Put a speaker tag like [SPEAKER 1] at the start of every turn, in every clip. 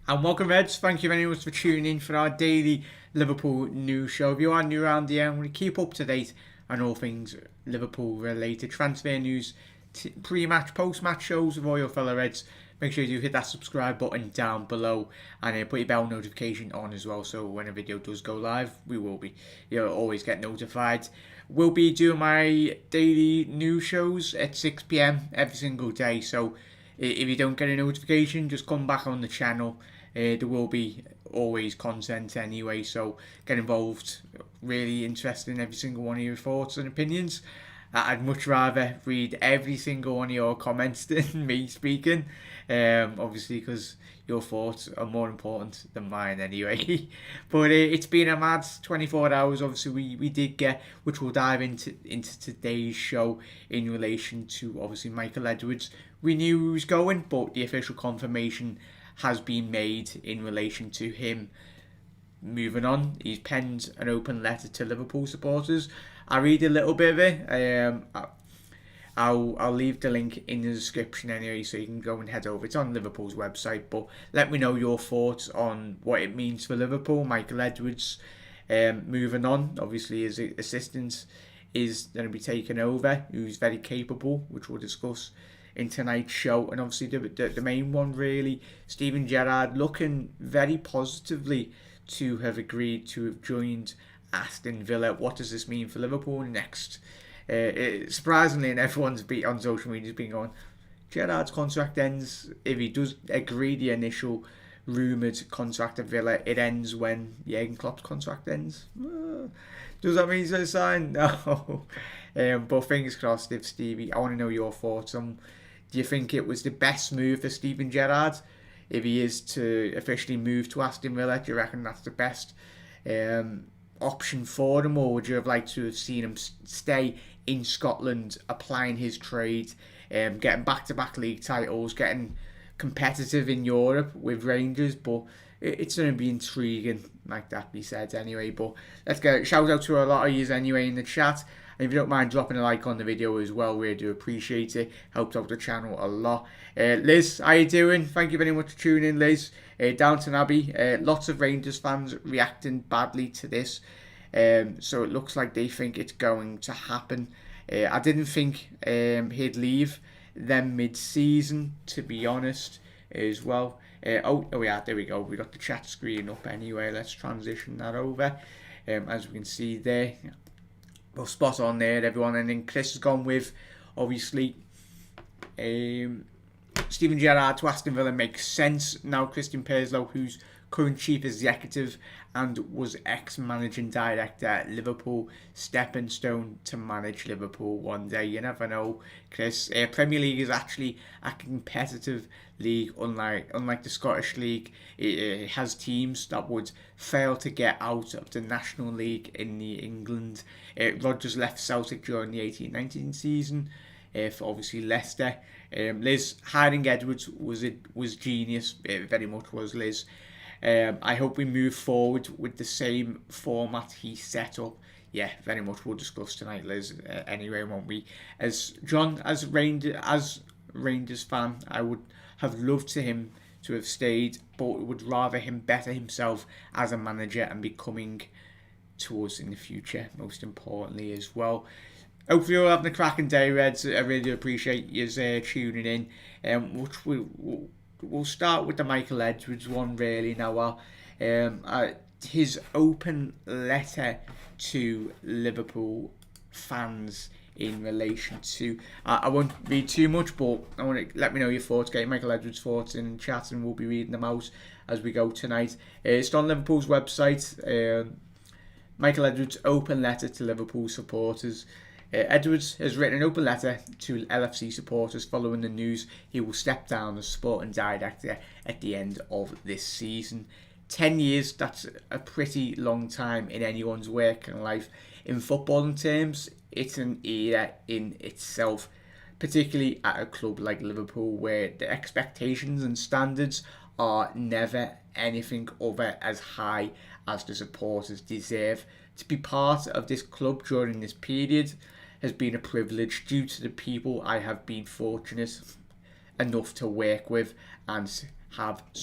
[SPEAKER 1] And welcome, Reds. Thank you very much for tuning in for our daily Liverpool news show. If you are new around here, I'm going to keep up to date on all things Liverpool related, transfer news, pre-match, post-match shows with all your fellow Reds. make sure you hit that subscribe button down below, and put your bell notification on as well, so when a video does go live, you'll always get notified. We'll be doing my daily news shows at 6 p.m. every single day, so if you don't get a notification, just come back on the channel. There will be always content anyway, so get involved. Really interested in every single one of your thoughts and opinions. I'd much rather read every single one of your comments than me speaking, obviously, because your thoughts are more important than mine anyway. But it's been a mad 24 hours. Obviously, we did get, which we'll dive into today's show, in relation to obviously Michael Edwards. We knew he was going, but the official confirmation has been made in relation to him moving on. He's penned an open letter to Liverpool supporters. I'll read a little bit of it. I'll leave the link in the description anyway, so you can go and head over. It's on Liverpool's website, but let me know your thoughts on what it means for Liverpool. Michael Edwards moving on. Obviously, his assistant is going to be taken over, who's very capable, which we'll discuss in tonight's show. And obviously the main one really, Steven Gerrard, looking very positively to have agreed to have joined Aston Villa. What does this mean for Liverpool next? Surprisingly, and everyone's on social media has been going, Gerrard's contract ends, if he does agree the initial rumoured contract at Villa, it ends when Jurgen Klopp's contract ends. Does that mean he's going to sign? No. But fingers crossed. If Stevie, I want to know your thoughts on, do you think it was the best move for Steven Gerrard? If he is to officially move to Aston Villa, do you reckon that's the best option for him, or would you have liked to have seen him stay in Scotland, applying his trade, getting back-to-back league titles, getting competitive in Europe with Rangers? But it's going to be intriguing, like that be said anyway. But let's get a shout out to a lot of you anyway in the chat. And if you don't mind dropping a like on the video as well, we do appreciate it. Helped out the channel a lot. Liz, how you doing? Thank you very much for tuning in, Liz. Downton Abbey, lots of Rangers fans reacting badly to this. So it looks like they think it's going to happen. I didn't think he'd leave them mid-season, to be honest, as well. Oh yeah, there we go. We got the chat screen up anyway. Let's transition that over. As we can see there. Well, spot on there, everyone. And then Chris has gone with, obviously, Steven Gerrard to Aston Villa makes sense. Now Christian Perslow, who's current chief executive and was ex-managing director at Liverpool, stepping stone to manage Liverpool one day. You never know, Chris. Premier League is actually a competitive league, unlike the Scottish League. It has teams that would fail to get out of the National League in England. Rodgers left Celtic during the 18-19 season for obviously Leicester. Liz, hiring Edwards was genius. It very much was, Liz. I hope we move forward with the same format he set up. Yeah, very much. We'll discuss tonight, Liz. Anyway, won't we? As John, as Rangers fan, I would have loved him to have stayed, but would rather him better himself as a manager and be coming to us in the future, most importantly as well. Hopefully you're having a cracking day, Reds. I really appreciate you tuning in. Which we'll start with the Michael Edwards one really now. His open letter to Liverpool fans in relation to, I won't read too much, but I want to let me know your thoughts. Get Michael Edwards' thoughts in chat, and we'll be reading them out as we go tonight. It's on Liverpool's website. Michael Edwards' open letter to Liverpool supporters. Edwards has written an open letter to LFC supporters following the news he will step down as sporting director at the end of this season. 10 years, that's a pretty long time in anyone's working life. In footballing terms, it's an era in itself, particularly at a club like Liverpool, where the expectations and standards are never anything other as high as the supporters deserve. To be part of this club during this period has been a privilege due to the people I have been fortunate enough to work with and have the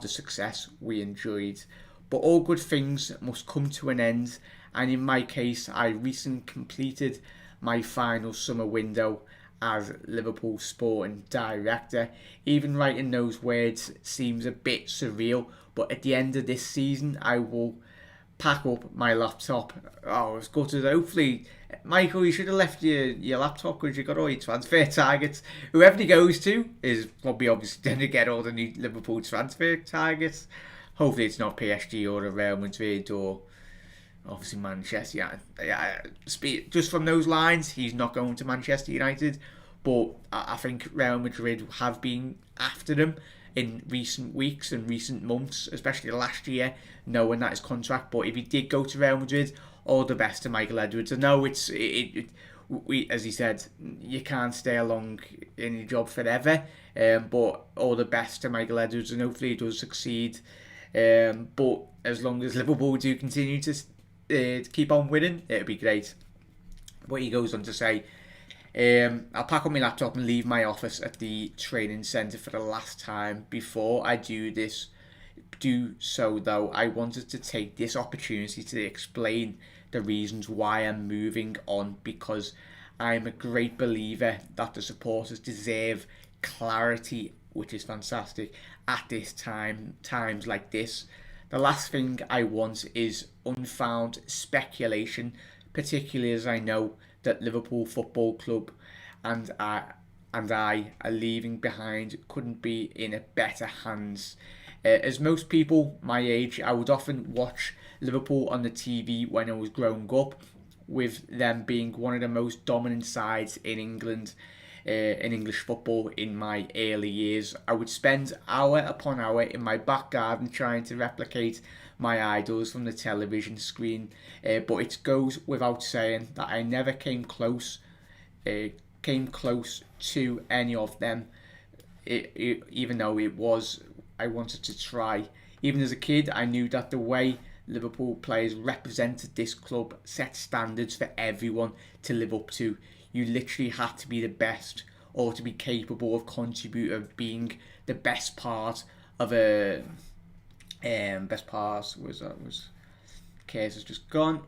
[SPEAKER 1] success we enjoyed. But all good things must come to an end, and in my case, I recently completed my final summer window as Liverpool sporting director. Even writing those words seems a bit surreal, but at the end of this season, I will pack up my laptop. Oh, it's gutted. Hopefully, Michael, you should have left your laptop because you got all your transfer targets. Whoever he goes to is probably obviously going to get all the new Liverpool transfer targets. Hopefully, it's not PSG or Real Madrid or obviously Manchester. Yeah, just from those lines, he's not going to Manchester United. But I think Real Madrid have been after him in recent weeks and recent months, especially last year, knowing that his contract. But if he did go to Real Madrid, all the best to Michael Edwards. I know we, as he said, you can't stay along in your job forever. But all the best to Michael Edwards, and hopefully he does succeed. But as long as Liverpool do continue to keep on winning, it'll be great. But he goes on to say, I'll pack up my laptop and leave my office at the training centre for the last time. Before I do so though, I wanted to take this opportunity to explain the reasons why I'm moving on, because I'm a great believer that the supporters deserve clarity, which is fantastic at this times like this. The last thing I want is unfounded speculation, particularly as I know that Liverpool Football Club and I are leaving behind couldn't be in a better hands. As most people my age, I would often watch Liverpool on the TV when I was growing up, with them being one of the most dominant sides in England, in English football in my early years. I would spend hour upon hour in my back garden trying to replicate my idols from the television screen, but it goes without saying that I never came close to any of them, even though I wanted to try. Even as a kid, I knew that the way Liverpool players represented this club set standards for everyone to live up to. You literally had to be the best, or to be capable of being the best part of a best part was Case has just gone.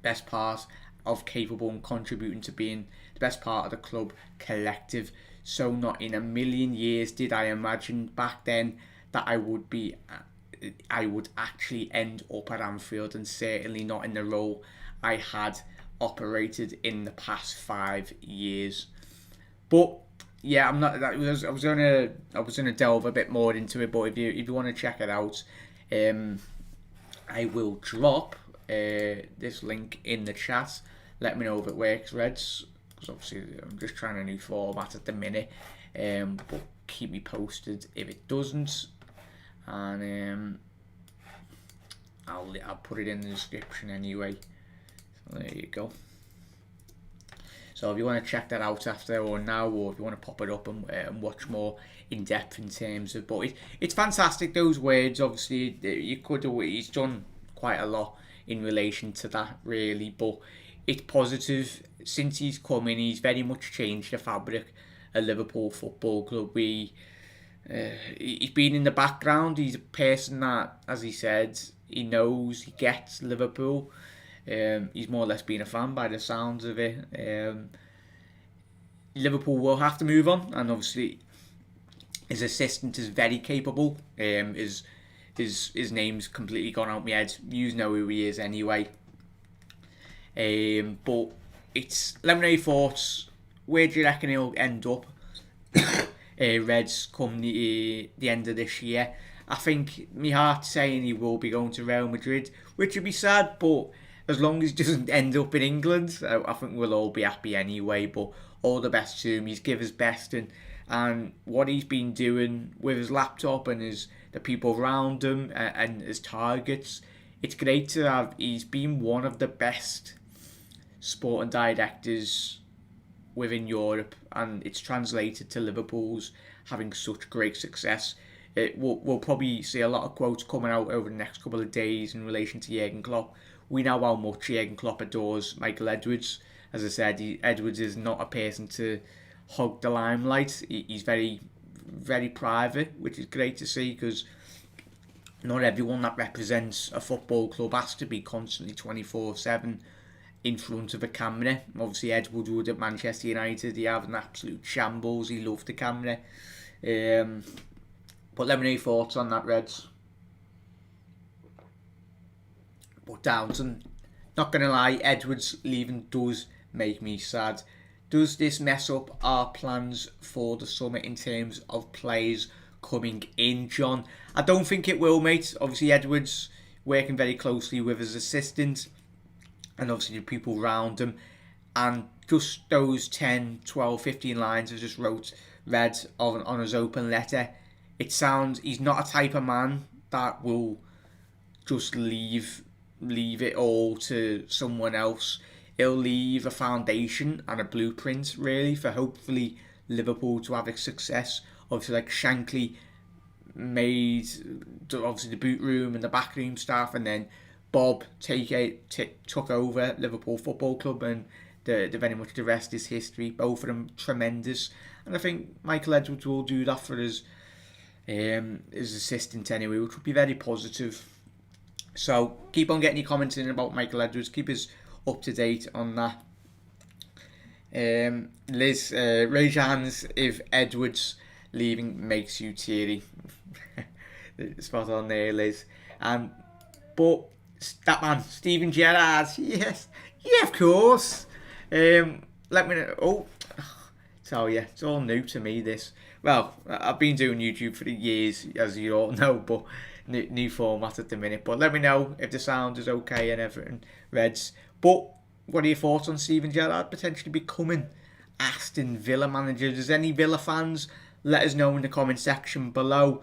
[SPEAKER 1] Best part of capable and contributing to being the best part of the club collective. So not in a million years did I imagine back then that I would actually end up at Anfield, and certainly not in the role I had operated in the past 5 years. But yeah, I was gonna delve a bit more into it, but if you want to check it out, I will drop this link in the chat. Let me know if it works, Reds, because obviously I'm just trying a new format at the minute. But keep me posted if it doesn't, and I'll put it in the description anyway. So there you go. So if you want to check that out after or now, or if you want to pop it up and watch more in depth in terms of, but it's fantastic, those words. Obviously, he's done quite a lot in relation to that, really, but it's positive. Since he's come in, he's very much changed the fabric of Liverpool Football Club. He's been in the background. He's a person that, as he said, he gets Liverpool. He's more or less been a fan by the sounds of it. Liverpool will have to move on, and obviously his assistant is very capable. His name's completely gone out my head. You know who he is anyway. But it's lemonade thoughts. Where do you reckon he'll end up? Reds come the end of this year. I think my heart's saying he will be going to Real Madrid, which would be sad, but as long as he doesn't end up in England, I think we'll all be happy anyway. But all the best to him. He's given his best, and what he's been doing with his laptop and the people around him and his targets, it's great to have. He's been one of the best sporting directors within Europe, and it's translated to Liverpool's having such great success. We'll probably see a lot of quotes coming out over the next couple of days in relation to Jurgen Klopp. We know how much Jurgen Klopp adores Michael Edwards. As I said, Edwards is not a person to hog the limelight. He's very, very private, which is great to see, because not everyone that represents a football club has to be constantly 24/7 in front of a camera. Obviously, Edward Wood at Manchester United, he had an absolute shambles. He loved the camera. But let me know your thoughts on that, Reds. But Downton, not going to lie, Edwards leaving does make me sad. Does this mess up our plans for the summer in terms of players coming in, John? I don't think it will, mate. Obviously, Edwards working very closely with his assistant and obviously the people around him. And just those 10, 12, 15 lines I just wrote, read on his open letter, it sounds he's not a type of man that will just leave it all to someone else. He'll leave a foundation and a blueprint, really, for hopefully Liverpool to have a success. Obviously, like Shankly made obviously the boot room and the backroom staff, and then Bob took over Liverpool Football Club, and very much the rest is history. Both of them tremendous, and I think Michael Edwards will do that for his assistant anyway, which would be very positive. So keep on getting your comments in about Michael Edwards. Keep us up to date on that. Liz, raise your hands if Edwards leaving makes you teary. Spot on there, Liz. But that man, Steven Gerrard, yes, yeah, of course. Let me know. Oh, tell you, it's all new to me. This. Well, I've been doing YouTube for years, as you all know, but new format at the minute. But let me know if the sound is okay and everything, Reds. But what are your thoughts on Steven Gerrard potentially becoming Aston Villa manager? Does any Villa fans let us know in the comment section below?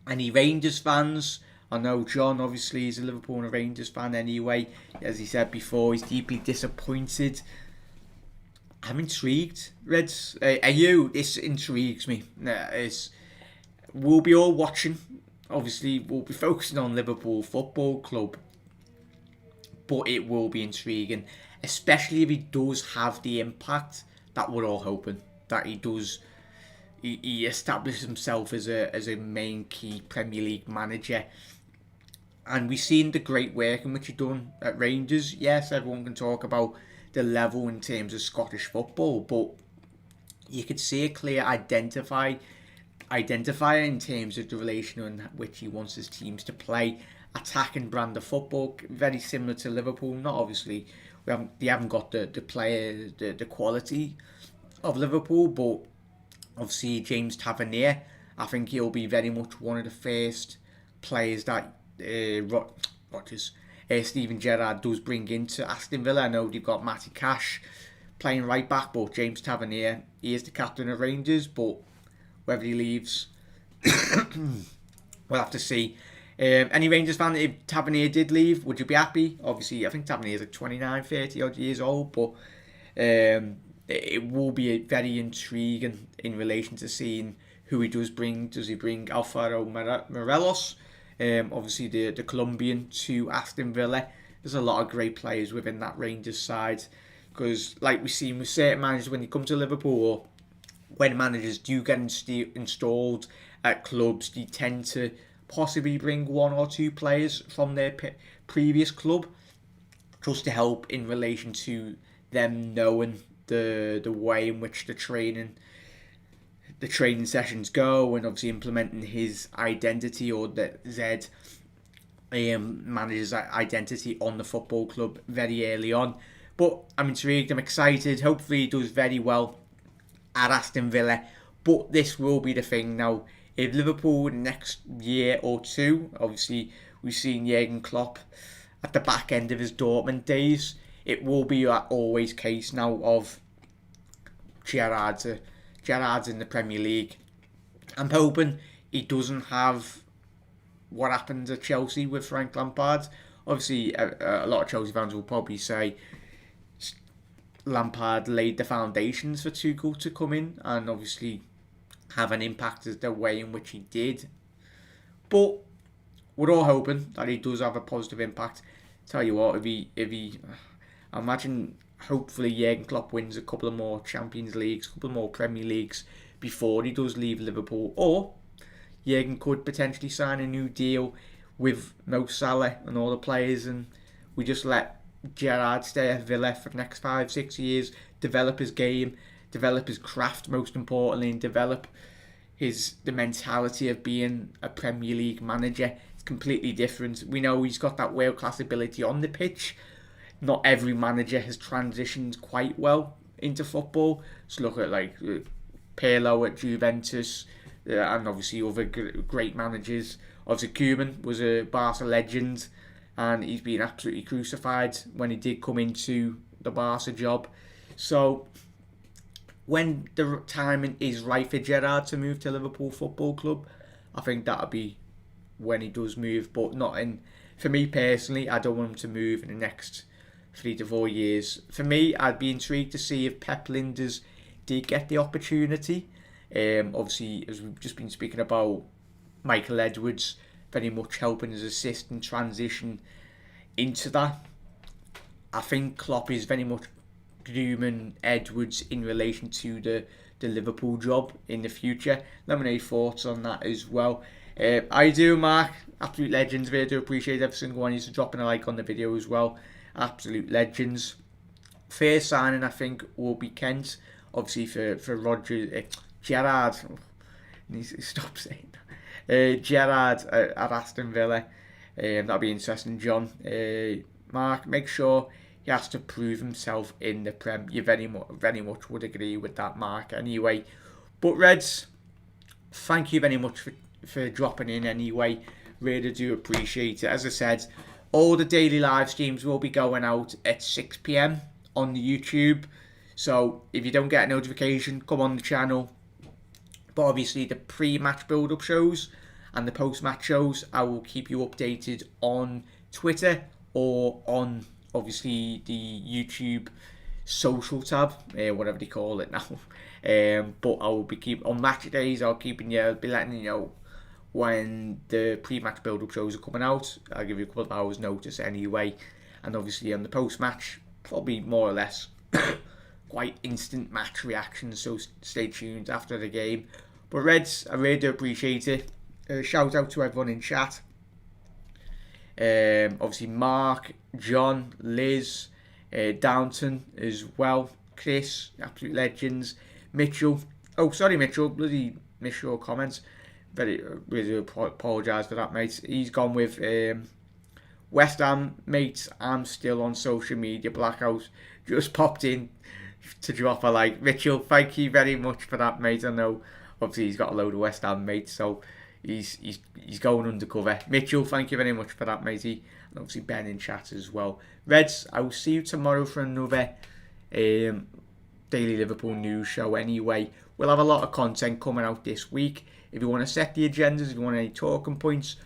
[SPEAKER 1] Any Rangers fans? I know John obviously is a Liverpool and a Rangers fan anyway. As he said before, he's deeply disappointed. I'm intrigued, Reds. Are you? This intrigues me. We'll be all watching. Obviously, we'll be focusing on Liverpool Football Club. But it will be intriguing. Especially if he does have the impact that we're all hoping. That he does. He establishes himself as a main key Premier League manager. And we've seen the great work in which he's done at Rangers. Yes, everyone can talk about the level in terms of Scottish football, but you could see a clear identifier in terms of the relation in which he wants his teams to play. Attacking brand of football, very similar to Liverpool. Not obviously, they haven't got the player, the quality of Liverpool, but obviously James Tavernier, I think he'll be very much one of the first players that Steven Gerrard does bring into Aston Villa. I know they've got Matty Cash playing right back, but James Tavernier, he is the captain of Rangers, but whether he leaves, we'll have to see. Any Rangers fan, if Tavernier did leave, would you be happy? Obviously, I think Tavernier is like 29, 30 odd years old, but it will be very intriguing in relation to seeing who he does bring. Does he bring Alvaro Morelos? Obviously the Colombian to Aston Villa. There's a lot of great players within that Rangers side, because like we've seen with certain managers, when you come to Liverpool, or when managers do get installed at clubs, they tend to possibly bring one or two players from their previous club just to help in relation to them knowing the way in which the training sessions go, and obviously implementing his identity, or the Z manager's identity on the football club very early on. But I'm intrigued, I'm excited. Hopefully he does very well at Aston Villa. But this will be the thing now. If Liverpool next year or two, obviously we've seen Jurgen Klopp at the back end of his Dortmund days, it will be that always case now of Gerrard's in the Premier League. I'm hoping he doesn't have what happened at Chelsea with Frank Lampard. Obviously, a lot of Chelsea fans will probably say Lampard laid the foundations for Tuchel to come in and obviously have an impact as the way in which he did. But we're all hoping that he does have a positive impact. Tell you what, if he I imagine hopefully Jurgen Klopp wins a couple of more Champions Leagues, a couple more Premier Leagues before he does leave Liverpool, or Jurgen could potentially sign a new deal with Mo Salah and all the players, and we just let Gerrard stay at Villa for the next 5-6 years, develop his game, develop his craft most importantly, and develop the mentality of being a Premier League manager. It's completely different. We know he's got that world class ability on the pitch. Not every manager has transitioned quite well into football. So look at like Pirlo at Juventus, and obviously other great managers. Obviously Koeman was a Barca legend, and he's been absolutely crucified when he did come into the Barca job. So when the time is right for Gerrard to move to Liverpool Football Club, I think that'll be when he does move, but not in. For me personally, I don't want him to move in the next 3 to 4 years. For me, I'd be intrigued to see if Pep Lijnders did get the opportunity. Obviously, as we've just been speaking about, Michael Edwards very much helping his assistant transition into that. I think Klopp is very much grooming Edwards in relation to the Liverpool job in the future. Let me know your thoughts on that as well. I do, Mark. Absolute legends. I do appreciate every single one of you for dropping a like on the video as well. Absolute legends. First signing, I think, will be Kent. Obviously for Roger Gerrard. Needs to stop saying that. Gerrard at Aston Villa. That'll be interesting, John. Mark, make sure he has to prove himself in the Prem. You very much would agree with that, Mark. Anyway, but Reds, thank you very much for dropping in. Anyway, really do appreciate it. As I said, all the daily live streams will be going out at 6 PM on the YouTube. So if you don't get a notification, come on the channel. But obviously the pre-match build-up shows and the post-match shows, I will keep you updated on Twitter or on obviously the YouTube social tab, whatever they call it now. But I will be on match days. I'll be letting you know when the pre-match build-up shows are coming out. I'll give you a couple of hours notice anyway, and obviously on the post-match, probably more or less quite instant match reactions. So stay tuned after the game. But Reds, I really do appreciate it. Shout out to everyone in chat. Obviously Mark, John, Liz, Downton as well, Chris, absolute legends, Mitchell. Oh, sorry, Mitchell, bloody missed your comments. Really apologise for that, mate. He's gone with West Ham, mates. I'm still on social media blackout. Just popped in to drop a like. Mitchell, thank you very much for that, mate. I know, obviously, he's got a load of West Ham mates, so he's going undercover. Mitchell, thank you very much for that, matey. And obviously Ben in chat as well. Reds, I will see you tomorrow for another Daily Liverpool news show anyway. We'll have a lot of content coming out this week. If you want to set the agendas, if you want any talking points,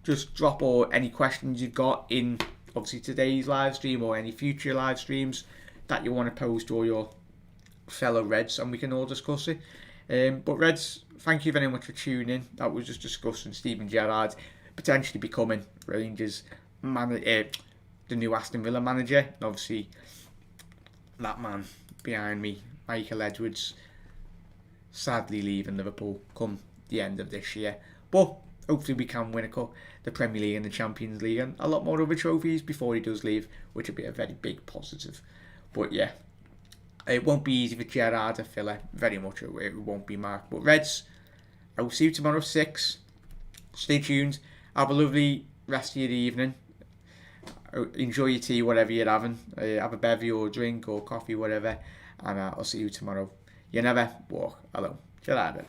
[SPEAKER 1] just drop or any questions you've got in obviously today's live stream or any future live streams that you want to pose to all your fellow Reds, and we can all discuss it. But Reds, thank you very much for tuning in. That was just discussing Steven Gerrard potentially becoming Rangers the new Aston Villa manager. And obviously, that man behind me, Michael Edwards, sadly leaving Liverpool come the end of this year. But hopefully we can win the Premier League and the Champions League and a lot more other trophies before he does leave, which will be a very big positive. But yeah, it won't be easy for Gerrard or Villa. Very much it won't be, Mark. But Reds, I will see you tomorrow at 6. Stay tuned. Have a lovely rest of your evening. Enjoy your tea, whatever you're having. Have a bevy or drink or coffee, whatever. And I'll see you tomorrow. You never walk alone. Gerrard.